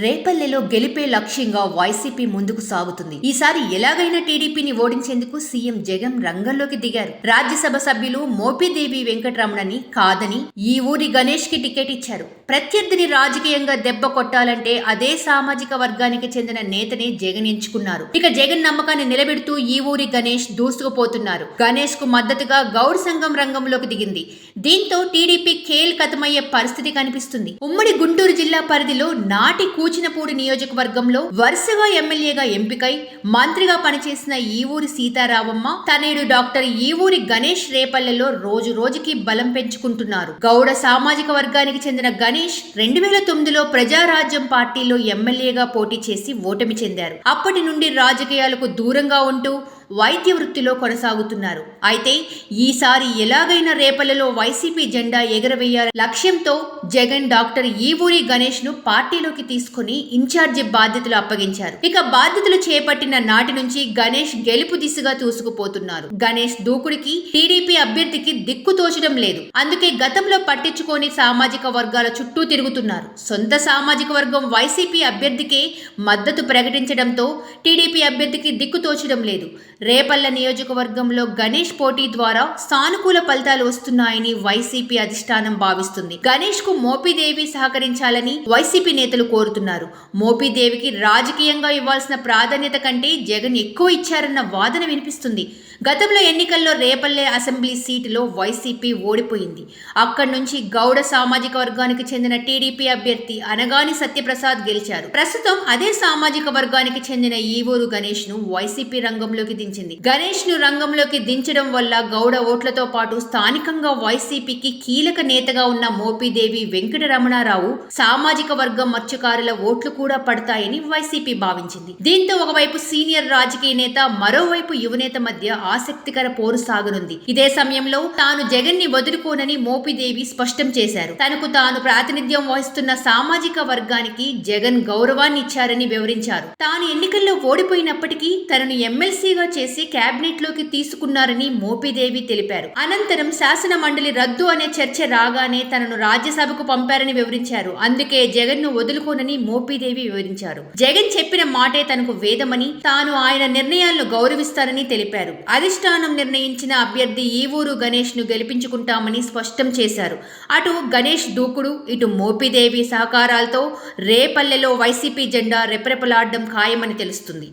రేపల్లెలో గెలిపే లక్ష్యంగా వైసీపీ ముందుకు సాగుతుంది. ఈసారి ఎలాగైనా టీడీపీని ఓడించేందుకు సీఎం జగన్ రంగంలోకి దిగారు. రాజ్యసభ సభ్యులు మోపిదేవి వెంకటరమణని కాదని ఈ ఊరి గణేష్ కి టికెట్ ఇచ్చారు. ప్రత్యర్థిని రాజకీయంగా దెబ్బ కొట్టాలంటే అదే సామాజిక వర్గానికి చెందిన నేతనే జగన్ ఎంచుకున్నారు. ఇక జగన్ నమ్మకాన్ని నిలబెడుతూ ఈ ఊరి గణేష్ దూసుకుపోతున్నారు. గణేష్ కు మద్దతుగా గౌడ్ సంఘం రంగంలోకి దిగింది. దీంతో టీడీపీ కథమయ్యే పరిస్థితి కనిపిస్తుంది. ఉమ్మడి గుంటూరు జిల్లా పరిధిలో నాటి కూచినపూడి నియోజకవర్గంలో వరుసగా ఎమ్మెల్యేగా ఎంపికై మంత్రిగా పనిచేసిన ఈ ఊరి సీతారామమ్మ తనయుడు డాక్టర్ ఈ ఊరి గణేష్ రేపల్లెలో రోజు రోజుకి బలం పెంచుకుంటున్నారు. గౌడ సామాజిక వర్గానికి చెందిన గణేష్ 2009లో ప్రజారాజ్యం పార్టీలో ఎమ్మెల్యేగా పోటీ చేసి ఓటమి చెందారు. అప్పటి నుండి రాజకీయాలకు దూరంగా ఉంటూ వైద్య వృత్తిలో కొనసాగుతున్నారు. అయితే ఈసారి ఎలాగైనా రేపల్లెలో వైసీపీ జెండా ఎగరవేయాల లక్ష్యంతో జగన్ డాక్టర్ ఈ ఊరి గణేష్ ను పార్టీలోకి తీసుకుని ఇన్ఛార్జి బాధ్యతలు అప్పగించారు. ఇక బాధ్యతలు చేపట్టిన నాటి నుంచి గణేష్ గెలుపు దిశగా దూసుకుపోతున్నారు. గణేష్ దూకుడికి టీడీపీ అభ్యర్థికి దిక్కు తోచడం లేదు. అందుకే గతంలో పట్టించుకొని సామాజిక వర్గాల చుట్టూ తిరుగుతున్నారు. సొంత సామాజిక వర్గం వైసీపీ అభ్యర్థికే మద్దతు ప్రకటించడంతో టీడీపీ అభ్యర్థికి దిక్కు తోచడం లేదు. రేపల్లె నియోజకవర్గంలో గణేష్ పోటీ ద్వారా సానుకూల ఫలితాలు వస్తున్నాయని వైసీపీ అధిష్టానం భావిస్తుంది. గణేష్ కు మోపిదేవి సహకరించాలని వైసీపీ నేతలు కోరుతున్నారు. మోపిదేవికి రాజకీయంగా ఇవ్వాల్సిన ప్రాధాన్యత కంటే జగన్ ఎక్కువ ఇచ్చారన్న వాదన వినిపిస్తుంది. గతంలో ఎన్నికల్లో రేపల్లె అసెంబ్లీ సీటులో వైసీపీ ఓడిపోయింది. అక్కడి నుంచి గౌడ సామాజిక వర్గానికి చెందిన టీడీపీ అభ్యర్థి అనగాని సత్యప్రసాద్ గెలిచారు. ప్రస్తుతం అదే సామాజిక వర్గానికి చెందిన ఈవూరు గణేష్ ను వైసీపీ రంగంలోకి దించింది. గణేష్ ను రంగంలోకి దించడం వల్ల గౌడ ఓట్లతో పాటు స్థానికంగా వైసీపీకి కీలక నేతగా ఉన్న మోపిదేవి వెంకటరమణారావు సామాజిక వర్గం మత్స్యకారుల ఓట్లు కూడా పడతాయని వైసీపీ భావించింది. దీంతో ఒకవైపు సీనియర్ రాజకీయ నేత, మరోవైపు యువనేత మధ్య ఆసక్తికర పోరు సాగనుంది. ఇదే సమయంలో తాను జగన్ ని వదులుకోనని మోపిదేవి స్పష్టం చేశారు. తనకు తాను ప్రాతినిధ్యం వహిస్తున్న సామాజిక వర్గానికి జగన్ గౌరవాన్ని ఇచ్చారని వివరించారు. తాను ఎన్నికల్లో ఓడిపోయినప్పటికీ తనను ఎమ్మెల్సీగా చేసి కేబినెట్ లోకి తీసుకున్నారని మోపిదేవి తెలిపారు. అనంతరం శాసన మండలి రద్దు అనే చర్చ రాగానే తనను రాజ్యసభకు పంపారని వివరించారు. అందుకే జగన్ ను వదులుకోనని మోపిదేవి వివరించారు. జగన్ చెప్పిన మాటే తనకు వేదమని, తాను ఆయన నిర్ణయాలను గౌరవిస్తారని తెలిపారు. అధిష్టానం నిర్ణయించిన అభ్యర్థి ఈ ఊరు గణేష్ ను గెలిపించుకుంటామని స్పష్టం చేశారు. అటు గణేష్ దూకుడు, ఇటు మోపిదేవి సహకారాలతో రేపల్లెలో వైసీపీ జెండా రెపరెపలాడడం ఖాయమని తెలుస్తుంది.